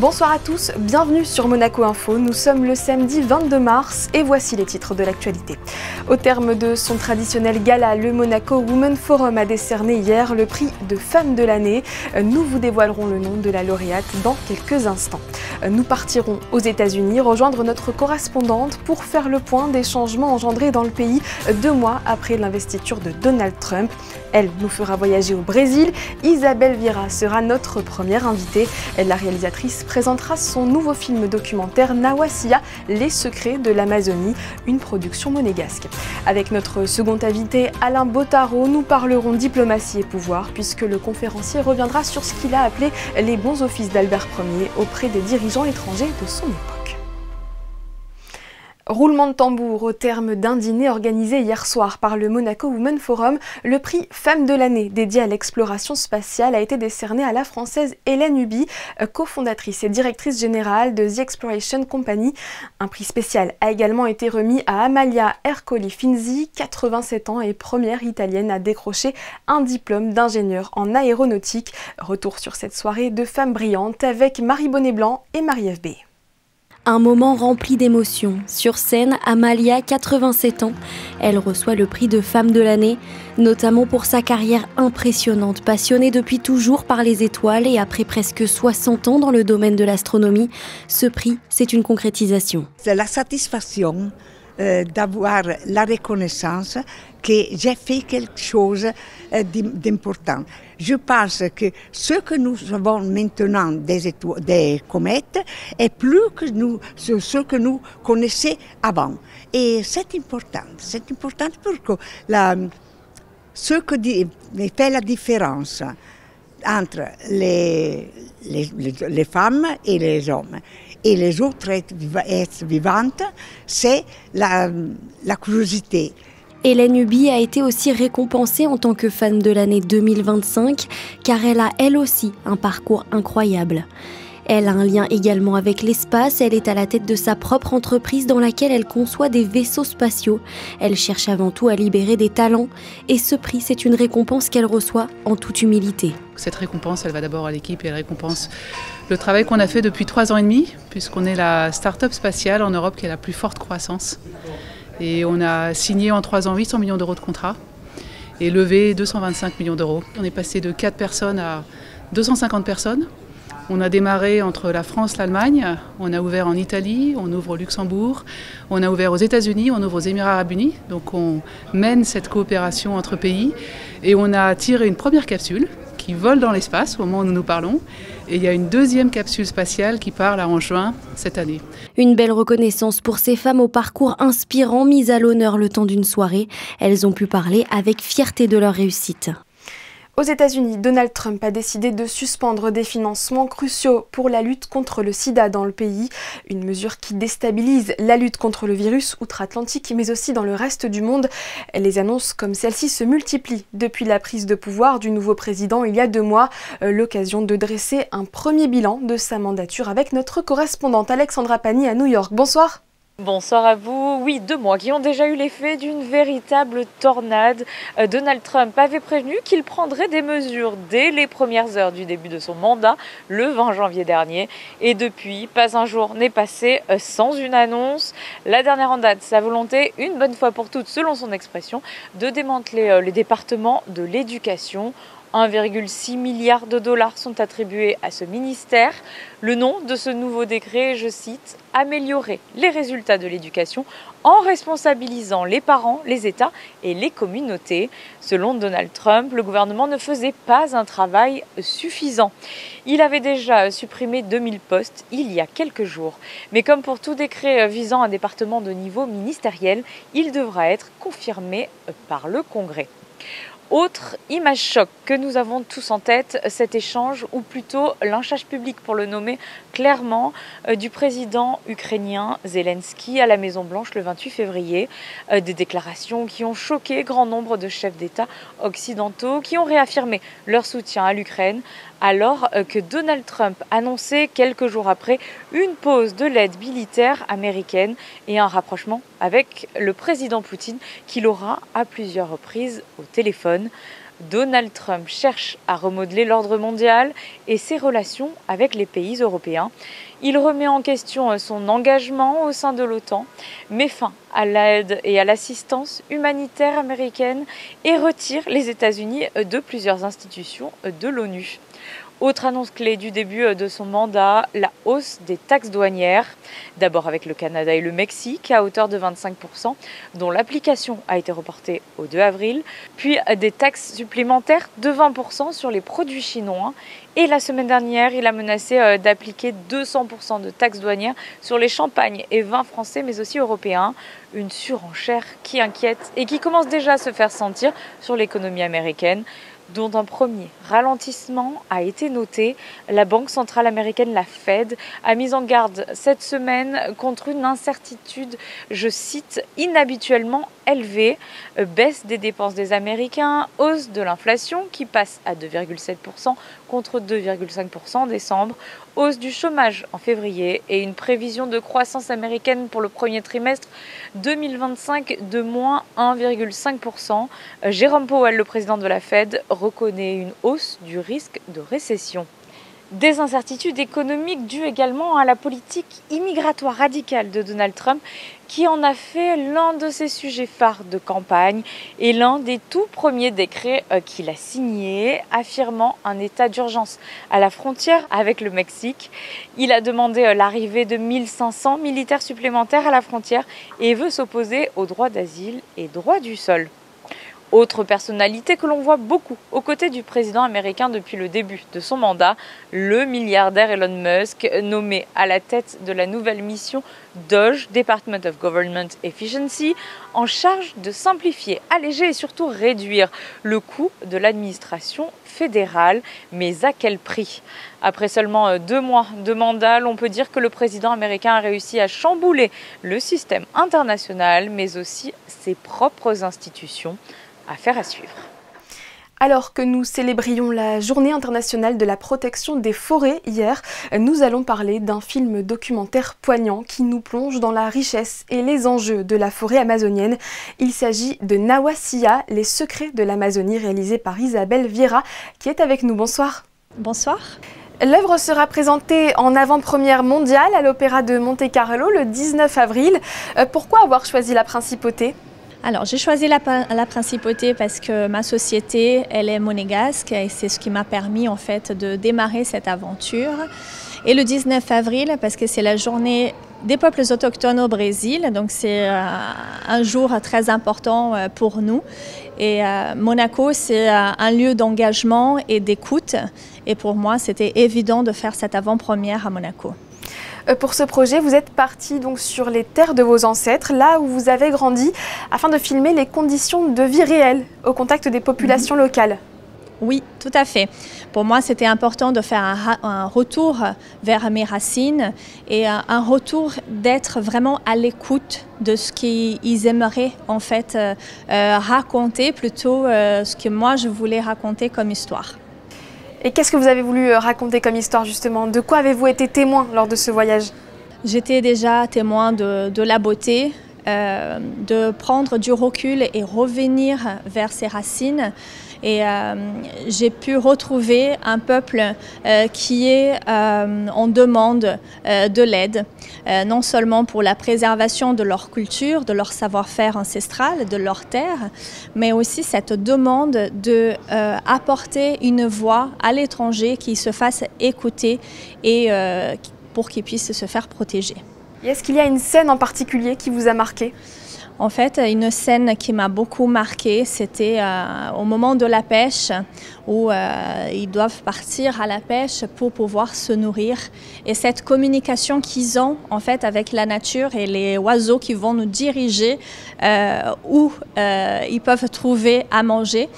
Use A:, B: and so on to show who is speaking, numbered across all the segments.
A: Bonsoir à tous, bienvenue sur Monaco Info. Nous sommes le samedi 22 mars et voici les titres de l'actualité. Au terme de son traditionnel gala, le Monaco Women Forum a décerné hier le prix de Femme de l'année. Nous vous dévoilerons le nom de la lauréate dans quelques instants. Nous partirons aux États-Unis rejoindre notre correspondante pour faire le point des changements engendrés dans le pays 2 mois après l'investiture de Donald Trump. Elle nous fera voyager au Brésil. Isabelle Vira sera notre première invitée. La réalisatrice présentera son nouveau film documentaire Nawasia, les secrets de l'Amazonie, une production monégasque. Avec notre second invité Alain Bottaro, nous parlerons diplomatie et pouvoir puisque le conférencier reviendra sur ce qu'il a appelé les bons offices d'Albert Ier auprès des dirigeants étrangers de son époque. Roulement de tambour au terme d'un dîner organisé hier soir par le Monaco Women Forum, le prix Femme de l'année dédié à l'exploration spatiale a été décerné à la Française Hélène Huby, cofondatrice et directrice générale de The Exploration Company. Un prix spécial a également été remis à Amalia Ercoli Finzi, 87 ans et première italienne à décrocher un diplôme d'ingénieur en aéronautique. Retour sur cette soirée de femmes brillantes avec Marie Bonnet-Blanc et Marie-Ève B.
B: Un moment rempli d'émotions. Sur scène, Amalia, 87 ans. Elle reçoit le prix de Femme de l'année, notamment pour sa carrière impressionnante. Passionnée depuis toujours par les étoiles et après presque 60 ans dans le domaine de l'astronomie, ce prix, c'est une concrétisation.
C: C'est la satisfaction d'avoir la reconnaissance que j'ai fait quelque chose d'important. Je pense que ce que nous avons maintenant des comètes est plus que ce que nous connaissions avant. Et c'est important. C'est important parce que ce qui fait la différence entre les femmes et les hommes et les autres êtres vivantes, c'est la curiosité.
B: Hélène Huby a été aussi récompensée en tant que Femme de l'année 2025, car elle a elle aussi un parcours incroyable. Elle a un lien également avec l'espace, elle est à la tête de sa propre entreprise dans laquelle elle conçoit des vaisseaux spatiaux. Elle cherche avant tout à libérer des talents et ce prix, c'est une récompense qu'elle reçoit en toute humilité.
D: Cette récompense, elle va d'abord à l'équipe et elle récompense le travail qu'on a fait depuis 3 ans et demi, puisqu'on est la start-up spatiale en Europe qui a la plus forte croissance. Et on a signé en 3 ans 800 millions d'euros de contrats et levé 225 millions d'euros. On est passé de 4 personnes à 250 personnes. On a démarré entre la France et l'Allemagne, on a ouvert en Italie, on ouvre au Luxembourg, on a ouvert aux États-Unis, on ouvre aux Émirats arabes unis. Donc on mène cette coopération entre pays et on a tiré une première capsule qui vole dans l'espace au moment où nous parlons. Et il y a une deuxième capsule spatiale qui part là en juin cette année.
B: Une belle reconnaissance pour ces femmes au parcours inspirant mises à l'honneur le temps d'une soirée. Elles ont pu parler avec fierté de leur réussite.
A: Aux États-Unis, Donald Trump a décidé de suspendre des financements cruciaux pour la lutte contre le sida dans le pays. Une mesure qui déstabilise la lutte contre le virus outre-Atlantique, mais aussi dans le reste du monde. Les annonces comme celle-ci se multiplient depuis la prise de pouvoir du nouveau président il y a 2 mois. L'occasion de dresser un premier bilan de sa mandature avec notre correspondante Alexandra Pani à New York. Bonsoir.
E: Bonsoir à vous. Oui, 2 mois qui ont déjà eu l'effet d'une véritable tornade. Donald Trump avait prévenu qu'il prendrait des mesures dès les premières heures du début de son mandat, le 20 janvier dernier. Et depuis, pas un jour n'est passé sans une annonce. La dernière en date, sa volonté, une bonne fois pour toutes, selon son expression, de démanteler les départements de l'éducation. 1,6 milliard de dollars sont attribués à ce ministère. Le nom de ce nouveau décret, je cite, « Améliorer les résultats de l'éducation en responsabilisant les parents, les États et les communautés ». Selon Donald Trump, le gouvernement ne faisait pas un travail suffisant. Il avait déjà supprimé 2000 postes il y a quelques jours. Mais comme pour tout décret visant un département de niveau ministériel, il devra être confirmé par le Congrès. Autre image choc que nous avons tous en tête, cet échange, ou plutôt lynchage public pour le nommer clairement, du président ukrainien Zelensky à la Maison-Blanche le 28 février. Des déclarations qui ont choqué grand nombre de chefs d'État occidentaux qui ont réaffirmé leur soutien à l'Ukraine alors que Donald Trump annonçait quelques jours après une pause de l'aide militaire américaine et un rapprochement avec le président Poutine qu'il aura à plusieurs reprises au téléphone. Donald Trump cherche à remodeler l'ordre mondial et ses relations avec les pays européens. Il remet en question son engagement au sein de l'OTAN, met fin à l'aide et à l'assistance humanitaire américaine et retire les États-Unis de plusieurs institutions de l'ONU. Autre annonce clé du début de son mandat, la hausse des taxes douanières, d'abord avec le Canada et le Mexique à hauteur de 25%, dont l'application a été reportée au 2 avril, puis des taxes supplémentaires de 20% sur les produits chinois. Et la semaine dernière, il a menacé d'appliquer 200% de taxes douanières sur les champagnes et vins français, mais aussi européens. Une surenchère qui inquiète et qui commence déjà à se faire sentir sur l'économie américaine, dont un premier ralentissement a été noté. La Banque centrale américaine, la Fed, a mis en garde cette semaine contre une incertitude, je cite, inhabituellement élevée. Baisse des dépenses des Américains, hausse de l'inflation qui passe à 2,7% contre 2,5% en décembre, hausse du chômage en février et une prévision de croissance américaine pour le premier trimestre 2025 de moins 1,5%. Jérôme Powell, le président de la Fed, reconnaît une hausse du risque de récession. Des incertitudes économiques dues également à la politique immigratoire radicale de Donald Trump, qui en a fait l'un de ses sujets phares de campagne et l'un des tout premiers décrets qu'il a signés, affirmant un état d'urgence à la frontière avec le Mexique. Il a demandé l'arrivée de 1500 militaires supplémentaires à la frontière et veut s'opposer aux droits d'asile et droits du sol. Autre personnalité que l'on voit beaucoup aux côtés du président américain depuis le début de son mandat, le milliardaire Elon Musk, nommé à la tête de la nouvelle mission DOGE, Department of Government Efficiency, en charge de simplifier, alléger et surtout réduire le coût de l'administration fédérale. Mais à quel prix ? Après seulement 2 mois de mandat, l'on peut dire que le président américain a réussi à chambouler le système international, mais aussi ses propres institutions. Affaire à suivre.
A: Alors que nous célébrions la Journée internationale de la protection des forêts hier, nous allons parler d'un film documentaire poignant qui nous plonge dans la richesse et les enjeux de la forêt amazonienne. Il s'agit de Nawacia, les secrets de l'Amazonie, réalisé par Isabelle Vieira, qui est avec nous. Bonsoir.
F: Bonsoir.
A: L'œuvre sera présentée en avant-première mondiale à l'Opéra de Monte-Carlo le 19 avril. Pourquoi avoir choisi la principauté ?
F: Alors, j'ai choisi la principauté parce que ma société, elle est monégasque et c'est ce qui m'a permis en fait de démarrer cette aventure. Et le 19 avril parce que c'est la journée des peuples autochtones au Brésil, donc c'est un jour très important pour nous. Et Monaco, c'est un lieu d'engagement et d'écoute. Et pour moi, c'était évident de faire cette avant-première à Monaco.
A: Pour ce projet, vous êtes parti donc sur les terres de vos ancêtres, là où vous avez grandi, afin de filmer les conditions de vie réelles au contact des populations locales.
F: Oui, tout à fait. Pour moi, c'était important de faire un retour vers mes racines et un retour d'être vraiment à l'écoute de ce qu'ils aimeraient en fait raconter, plutôt ce que moi je voulais raconter comme histoire.
A: Et qu'est-ce que vous avez voulu raconter comme histoire justement? De quoi avez-vous été témoin lors de ce voyage?
F: J'étais déjà témoin de la beauté, de prendre du recul et revenir vers ses racines. Et j'ai pu retrouver un peuple qui est en demande de l'aide, non seulement pour la préservation de leur culture, de leur savoir-faire ancestral, de leur terre, mais aussi cette demande d'apporter une voix à l'étranger qui se fasse écouter et pour qu'ils puissent se faire protéger.
A: Et est-ce qu'il y a une scène en particulier qui vous a marqué ?
F: En fait, une scène qui m'a beaucoup marquée, c'était au moment de la pêche, où ils doivent partir à la pêche pour pouvoir se nourrir. Et cette communication qu'ils ont en fait avec la nature et les oiseaux qui vont nous diriger où ils peuvent trouver à manger.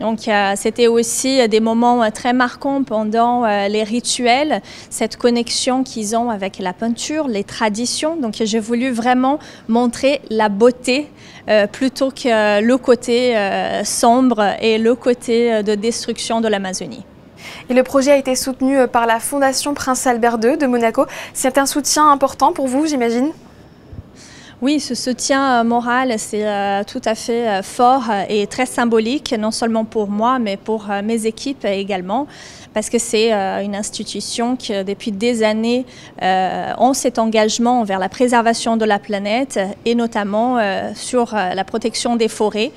F: Donc c'était aussi des moments très marquants pendant les rituels, cette connexion qu'ils ont avec la peinture, les traditions. Donc j'ai voulu vraiment montrer la beauté plutôt que le côté sombre et le côté de destruction de l'Amazonie.
A: Et le projet a été soutenu par la Fondation Prince Albert II de Monaco. C'est un soutien important pour vous, j'imagine ?
F: Oui, ce soutien moral, c'est tout à fait fort et très symbolique, non seulement pour moi, mais pour mes équipes également, parce que c'est une institution qui, depuis des années, ont cet engagement envers la préservation de la planète et notamment sur la protection des forêts.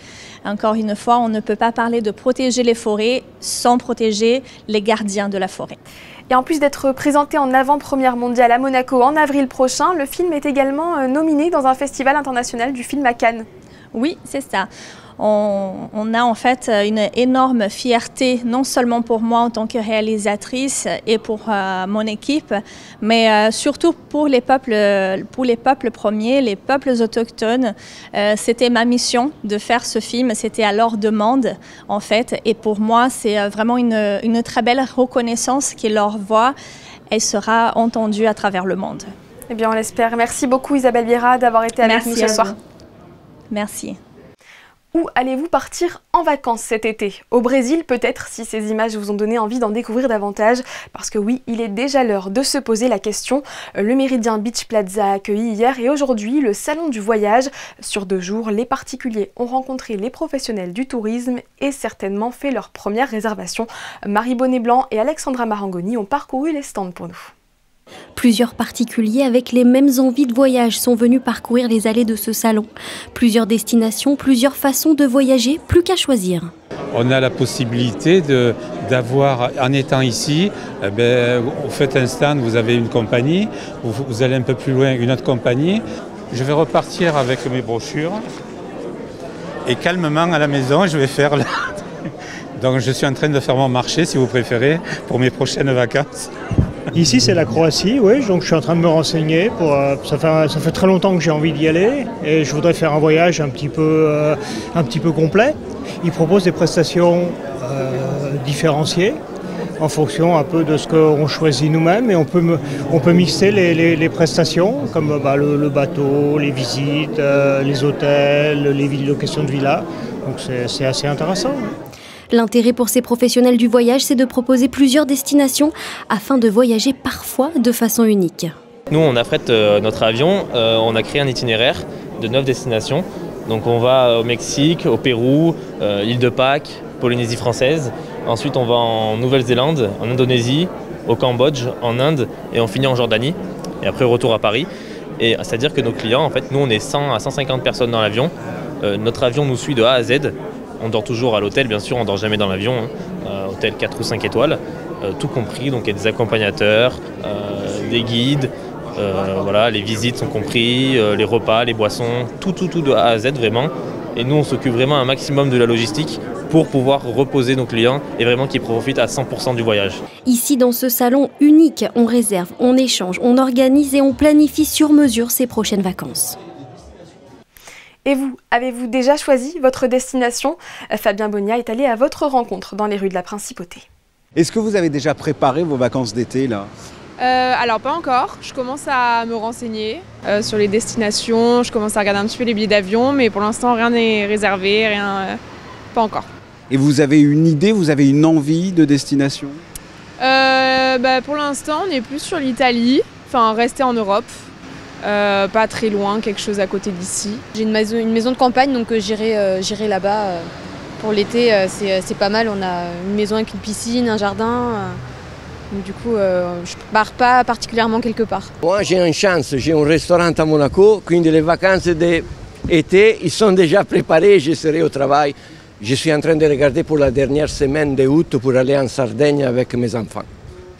F: Encore une fois, on ne peut pas parler de protéger les forêts sans protéger les gardiens de la forêt.
A: Et en plus d'être présenté en avant-première mondiale à Monaco en avril prochain, le film est également nominé dans un festival international du film à Cannes.
F: Oui, c'est ça. On a en fait une énorme fierté, non seulement pour moi en tant que réalisatrice et pour mon équipe, mais surtout pour les peuples premiers, les peuples autochtones. C'était ma mission de faire ce film, c'était à leur demande en fait. Et pour moi, c'est vraiment une très belle reconnaissance que leur voix elle sera entendue à travers le monde.
A: Eh bien, on l'espère. Merci beaucoup Isabelle Vieira d'avoir été avec nous ce soir.
F: Merci.
A: Où allez-vous partir en vacances cet été? Au Brésil peut-être, si ces images vous ont donné envie d'en découvrir davantage, parce que oui, il est déjà l'heure de se poser la question. Le Méridien Beach Plaza a accueilli hier et aujourd'hui le Salon du Voyage. Sur 2 jours, les particuliers ont rencontré les professionnels du tourisme et certainement fait leur première réservation. Marie Bonnet-Blanc et Alexandra Marangoni ont parcouru les stands pour nous.
B: Plusieurs particuliers avec les mêmes envies de voyage sont venus parcourir les allées de ce salon. Plusieurs destinations, plusieurs façons de voyager, plus qu'à choisir.
G: On a la possibilité d'avoir, en étant ici, vous faites un stand, vous avez une compagnie, vous allez un peu plus loin, une autre compagnie. Je vais repartir avec mes brochures et calmement à la maison, je vais faire la... Donc je suis en train de faire mon marché, si vous préférez, pour mes prochaines vacances.
H: Ici c'est la Croatie, oui, donc je suis en train de me renseigner. Ça fait très longtemps que j'ai envie d'y aller et je voudrais faire un voyage un petit peu complet. Ils proposent des prestations différenciées en fonction un peu de ce qu'on choisit nous-mêmes et on peut mixer les prestations comme le bateau, les visites, les hôtels, les locations de villas. Donc c'est assez intéressant.
B: L'intérêt pour ces professionnels du voyage, c'est de proposer plusieurs destinations afin de voyager parfois de façon unique.
I: Nous, on affrète notre avion, on a créé un itinéraire de 9 destinations. Donc on va au Mexique, au Pérou, l'île de Pâques, Polynésie française. Ensuite, on va en Nouvelle-Zélande, en Indonésie, au Cambodge, en Inde et on finit en Jordanie. Et après, retour à Paris. Et c'est-à-dire que nos clients, en fait, nous, on est 100 à 150 personnes dans l'avion. Notre avion nous suit de A à Z. On dort toujours à l'hôtel, bien sûr, on ne dort jamais dans l'avion, hôtel 4 ou 5 étoiles, tout compris, donc il y a des accompagnateurs, des guides, voilà, les visites sont compris, les repas, les boissons, tout de A à Z vraiment. Et nous, on s'occupe vraiment un maximum de la logistique pour pouvoir reposer nos clients et vraiment qu'ils profitent à 100% du voyage.
B: Ici, dans ce salon unique, on réserve, on échange, on organise et on planifie sur mesure ses prochaines vacances.
A: Et vous, avez-vous déjà choisi votre destination? Fabien Bogna est allé à votre rencontre dans les rues de la Principauté.
J: Est-ce que vous avez déjà préparé vos vacances d'été là?
K: Alors pas encore, je commence à me renseigner sur les destinations, je commence à regarder un petit peu les billets d'avion, mais pour l'instant rien n'est réservé, pas encore.
J: Et vous avez une idée, vous avez une envie de destination?
K: Pour l'instant on est plus sur l'Italie, enfin rester en Europe. Pas très loin, quelque chose à côté d'ici.
L: J'ai une maison de campagne, donc j'irai là-bas. Pour l'été, c'est pas mal. On a une maison avec une piscine, un jardin. Donc du coup, je pars pas particulièrement quelque part.
M: Moi, j'ai une chance. J'ai un restaurant à Monaco, quindi les vacances d'été, ils sont déjà préparés. Je serai au travail. Je suis en train de regarder pour la dernière semaine d'août pour aller en Sardaigne avec mes enfants.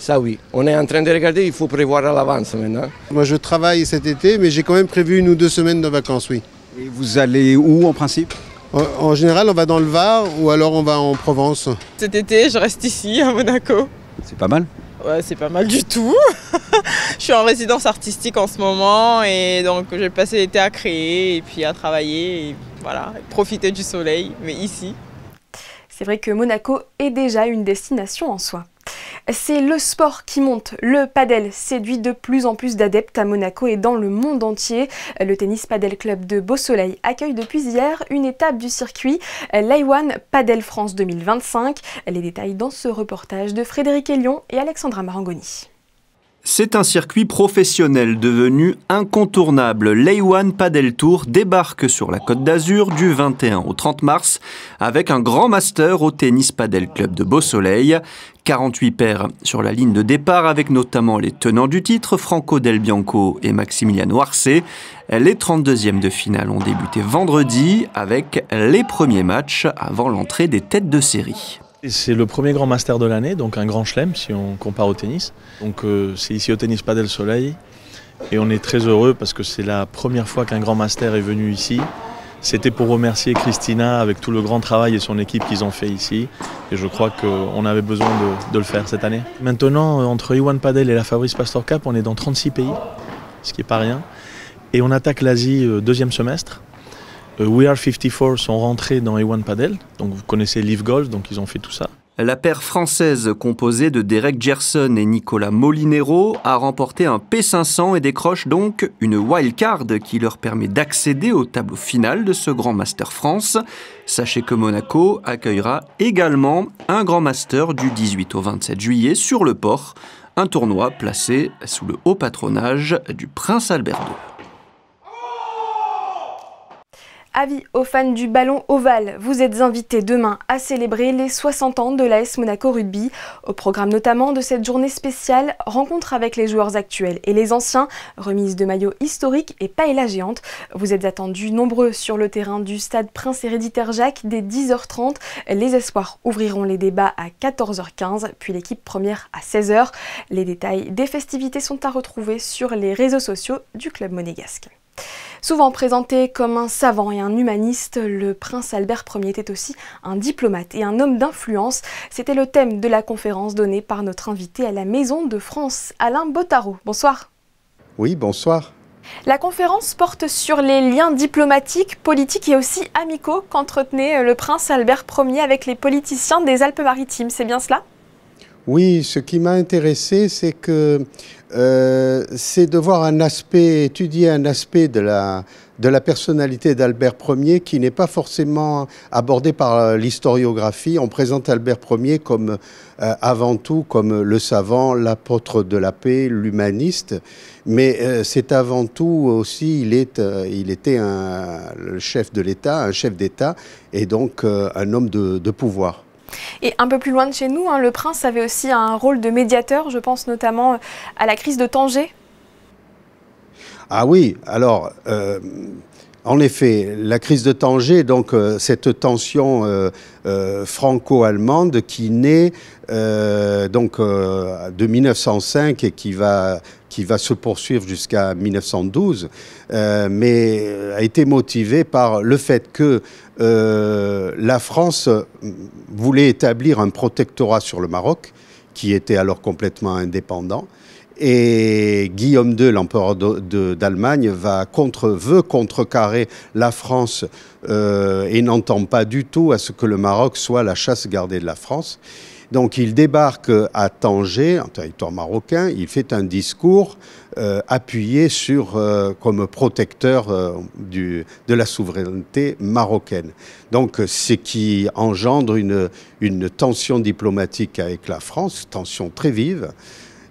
M: Ça oui, on est en train de regarder, il faut prévoir à l'avance maintenant.
N: Moi je travaille cet été, mais j'ai quand même prévu 1 ou 2 semaines de vacances, oui.
J: Et vous allez où en principe?
N: En général, on va dans le Var ou alors on va en Provence.
O: Cet été, je reste ici, à Monaco.
J: C'est pas mal?
O: Ouais, c'est pas mal du tout. Je suis en résidence artistique en ce moment et donc je vais passer l'été à créer et puis à travailler et voilà, profiter du soleil, mais ici.
A: C'est vrai que Monaco est déjà une destination en soi. C'est le sport qui monte. Le padel séduit de plus en plus d'adeptes à Monaco et dans le monde entier. Le Tennis Padel Club de Beau-Soleil accueille depuis hier une étape du circuit, l'I1 Padel France 2025. Les détails dans ce reportage de Frédéric Elion et Alexandra Marangoni.
P: C'est un circuit professionnel devenu incontournable. L'A1 Padel Tour débarque sur la Côte d'Azur du 21 au 30 mars avec un grand master au Tennis Padel Club de Beau-Soleil. 48 paires sur la ligne de départ avec notamment les tenants du titre, Franco Del Bianco et Maximiliano Arce. Les 32e de finale ont débuté vendredi avec les premiers matchs avant l'entrée des têtes de série.
Q: C'est le premier grand master de l'année, donc un grand chelem si on compare au tennis. Donc c'est ici au Tennis Padel Soleil et on est très heureux parce que c'est la première fois qu'un grand master est venu ici. C'était pour remercier Christina avec tout le grand travail et son équipe qu'ils ont fait ici. Et je crois qu'on avait besoin de le faire cette année. Maintenant, entre A1 Padel et la Fabrice Pastor Cup, on est dans 36 pays, ce qui n'est pas rien. Et on attaque l'Asie deuxième semestre. We Are 54 sont rentrés dans A1 Padel, donc vous connaissez Live Golf, donc ils ont fait tout ça.
P: La paire française composée de Derek Gerson et Nicolas Molinero a remporté un P500 et décroche donc une wildcard qui leur permet d'accéder au tableau final de ce Grand Master France. Sachez que Monaco accueillera également un Grand Master du 18 au 27 juillet sur le port, un tournoi placé sous le haut patronage du prince Albert II.
A: Avis aux fans du ballon ovale, vous êtes invités demain à célébrer les 60 ans de l'AS Monaco Rugby. Au programme notamment de cette journée spéciale, rencontre avec les joueurs actuels et les anciens, remise de maillots historiques et paella géante. Vous êtes attendus nombreux sur le terrain du stade Prince Héréditaire Jacques dès 10h30. Les espoirs ouvriront les débats à 14h15, puis l'équipe première à 16h. Les détails des festivités sont à retrouver sur les réseaux sociaux du club monégasque. Souvent présenté comme un savant et un humaniste, le prince Albert Ier était aussi un diplomate et un homme d'influence. C'était le thème de la conférence donnée par notre invité à la Maison de France, Alain Bottaro. Bonsoir.
R: Oui, bonsoir.
A: La conférence porte sur les liens diplomatiques, politiques et aussi amicaux qu'entretenait le prince Albert Ier avec les politiciens des Alpes-Maritimes. C'est bien cela ?
R: Oui, ce qui m'a intéressé, c'est que c'est de voir étudier un aspect de la personnalité d'Albert Ier qui n'est pas forcément abordé par l'historiographie. On présente Albert Ier comme avant tout comme le savant, l'apôtre de la paix, l'humaniste, mais c'est avant tout aussi, il était le chef de l'État, un chef d'État et donc un homme de pouvoir.
A: Et un peu plus loin de chez nous, le prince avait aussi un rôle de médiateur, je pense notamment à la crise de Tanger.
R: Ah oui, alors, en effet, la crise de Tanger, donc cette tension franco-allemande qui naît de 1905 et qui va se poursuivre jusqu'à 1912, mais a été motivée par le fait que la France voulait établir un protectorat sur le Maroc, qui était alors complètement indépendant, et Guillaume II, l'empereur d'Allemagne, veut contrecarrer la France et n'entend pas du tout à ce que le Maroc soit la chasse gardée de la France. Donc il débarque à Tanger, en territoire marocain, il fait un discours appuyé comme protecteur de la souveraineté marocaine. Donc ce qui engendre une tension diplomatique avec la France, tension très vive.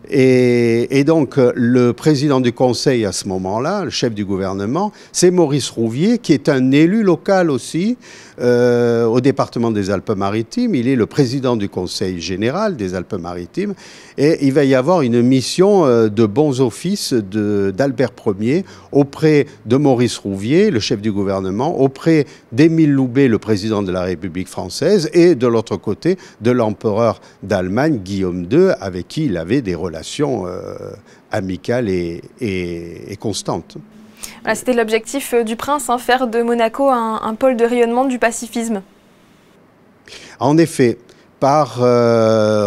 R: Et donc, le président du Conseil à ce moment-là, le chef du gouvernement, c'est Maurice Rouvier, qui est un élu local aussi au département des Alpes-Maritimes. Il est le président du Conseil général des Alpes-Maritimes. Et il va y avoir une mission de bons offices d'Albert Ier auprès de Maurice Rouvier, le chef du gouvernement, auprès d'Émile Loubet, le président de la République française, et de l'autre côté, de l'empereur d'Allemagne, Guillaume II, avec qui il avait des relations amicales et constantes.
A: Voilà, c'était l'objectif du prince, faire de Monaco un pôle de rayonnement du pacifisme.
R: En effet, par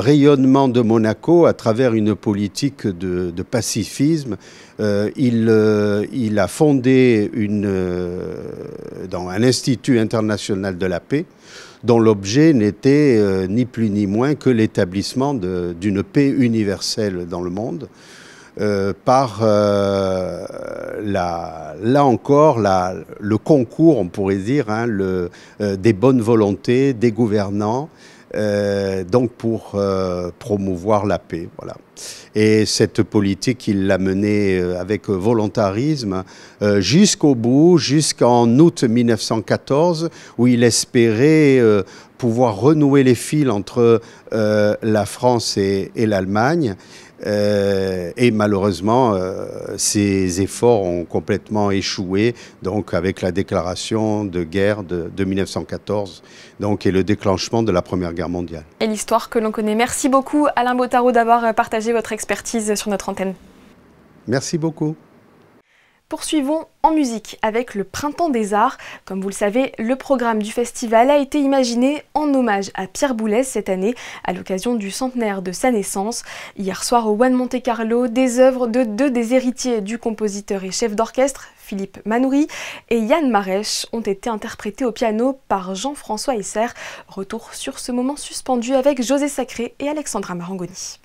R: rayonnement de Monaco, à travers une politique de pacifisme, il a fondé un institut international de la paix, dont l'objet n'était ni plus ni moins que l'établissement d'une paix universelle dans le monde, par, là encore, le concours, on pourrait dire, des bonnes volontés des gouvernants, donc pour promouvoir la paix. Voilà. Et cette politique, il l'a menée avec volontarisme jusqu'au bout, jusqu'en août 1914, où il espérait pouvoir renouer les fils entre la France et l'Allemagne. Et malheureusement, ces efforts ont complètement échoué, donc avec la déclaration de guerre de 1914, donc, et le déclenchement de la Première Guerre mondiale.
A: Et l'histoire que l'on connaît. Merci beaucoup Alain Bottaro d'avoir partagé votre expertise sur notre antenne.
R: Merci beaucoup.
A: Poursuivons en musique avec le Printemps des Arts. Comme vous le savez, le programme du festival a été imaginé en hommage à Pierre Boulez cette année, à l'occasion du centenaire de sa naissance. Hier soir au One Monte Carlo, des œuvres de deux des héritiers du compositeur et chef d'orchestre, Philippe Manoury et Yann Marèche, ont été interprétés au piano par Jean-François Esser. Retour sur ce moment suspendu avec José Sacré et Alexandra Marangoni.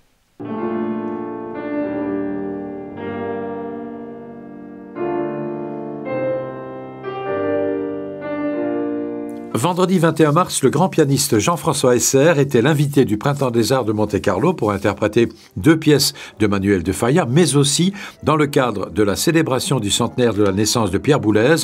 S: Vendredi 21 mars, le grand pianiste Jean-François Esser était l'invité du Printemps des Arts de Monte-Carlo pour interpréter deux pièces de Manuel de Falla, mais aussi, dans le cadre de la célébration du centenaire de la naissance de Pierre Boulez,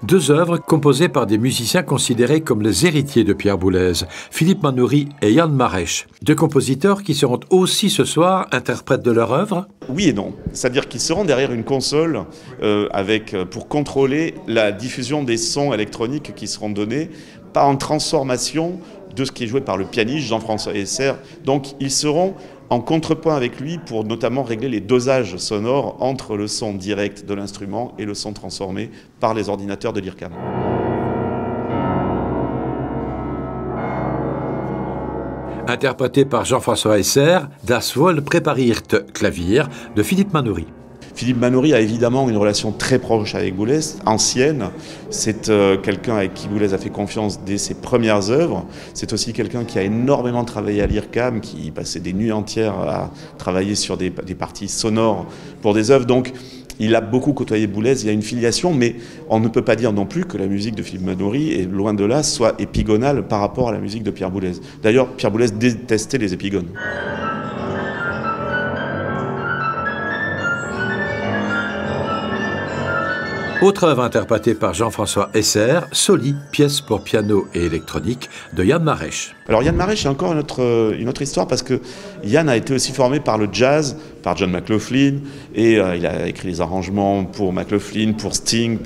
S: deux œuvres composées par des musiciens considérés comme les héritiers de Pierre Boulez, Philippe Manoury et Yann Marèche. Deux compositeurs qui seront aussi ce soir interprètes de leur œuvre.
T: Oui et non, c'est-à-dire qu'ils seront derrière une console pour contrôler la diffusion des sons électroniques qui seront donnés, pas en transformation de ce qui est joué par le pianiste Jean-François Esser. Donc ils seront en contrepoint avec lui pour notamment régler les dosages sonores entre le son direct de l'instrument et le son transformé par les ordinateurs de l'IRCAM.
S: Interprété par Jean-François Esser, Das Wohl präpariert Klavier de Philippe Manoury.
T: Philippe Manoury a évidemment une relation très proche avec Boulez, ancienne. C'est quelqu'un avec qui Boulez a fait confiance dès ses premières œuvres. C'est aussi quelqu'un qui a énormément travaillé à l'IRCAM, qui passait des nuits entières à travailler sur des parties sonores pour des œuvres. Donc il a beaucoup côtoyé Boulez, il y a une filiation, mais on ne peut pas dire non plus que la musique de Philippe Manoury, et loin de là, soit épigonale par rapport à la musique de Pierre Boulez. D'ailleurs, Pierre Boulez détestait les épigones.
S: Autre œuvre interprétée par Jean-François Esser, Soli, pièce pour piano et électronique de Yann Marèche.
T: Alors Yann Marèche, c'est encore une autre histoire parce que Yann a été aussi formé par le jazz, par John McLaughlin, et il a écrit les arrangements pour McLaughlin, pour Sting,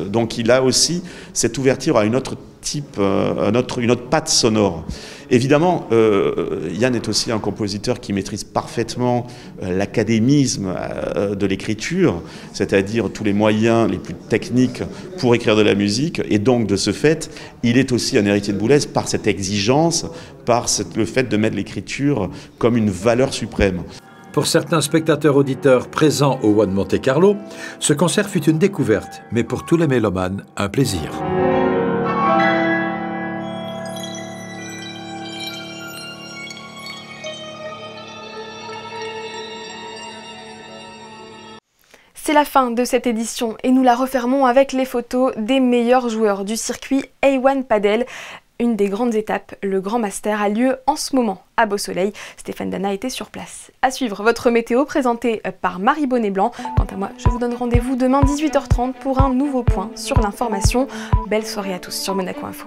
T: donc il a aussi cette ouverture à une autre type, une autre patte sonore. Évidemment, Yann est aussi un compositeur qui maîtrise parfaitement l'académisme de l'écriture, c'est-à-dire tous les moyens les plus techniques pour écrire de la musique, et donc de ce fait, il est aussi un héritier de Boulez par cette exigence, par le fait de mettre l'écriture comme une valeur suprême.
S: Pour certains spectateurs auditeurs présents au One Monte Carlo, ce concert fut une découverte, mais pour tous les mélomanes, un plaisir.
A: C'est la fin de cette édition et nous la refermons avec les photos des meilleurs joueurs du circuit A1 Padel. Une des grandes étapes, le Grand Master, a lieu en ce moment à Beausoleil. Stéphane Dana était sur place. À suivre, votre météo présentée par Marie Bonnet-Blanc. Quant à moi, je vous donne rendez-vous demain 18h30 pour un nouveau point sur l'information. Belle soirée à tous sur Monaco Info.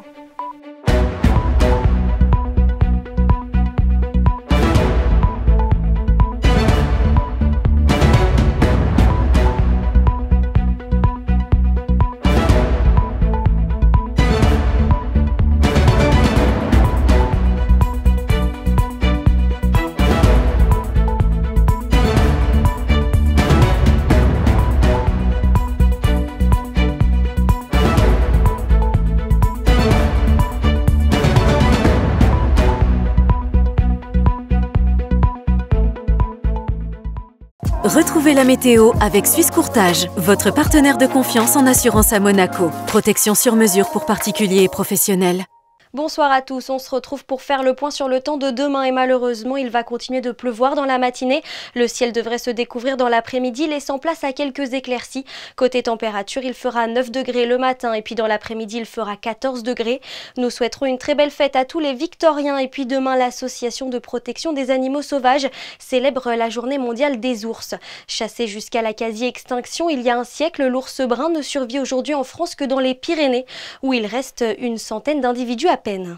U: Retrouvez la météo avec Suisse Courtage, votre partenaire de confiance en assurance à Monaco. Protection sur mesure pour particuliers et professionnels.
B: Bonsoir à tous, on se retrouve pour faire le point sur le temps de demain et malheureusement il va continuer de pleuvoir dans la matinée. Le ciel devrait se découvrir dans l'après-midi laissant place à quelques éclaircies. Côté température, il fera 9 degrés le matin et puis dans l'après-midi il fera 14 degrés. Nous souhaiterons une très belle fête à tous les Victoriens et puis demain l'association de protection des animaux sauvages célèbre la journée mondiale des ours. Chassé jusqu'à la quasi-extinction il y a un siècle, l'ours brun ne survit aujourd'hui en France que dans les Pyrénées où il reste une centaine d'individus à peine.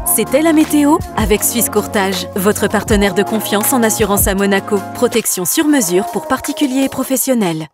U: C'était la météo avec Suisse Courtage, votre partenaire de confiance en assurance à Monaco. Protection sur mesure pour particuliers et professionnels.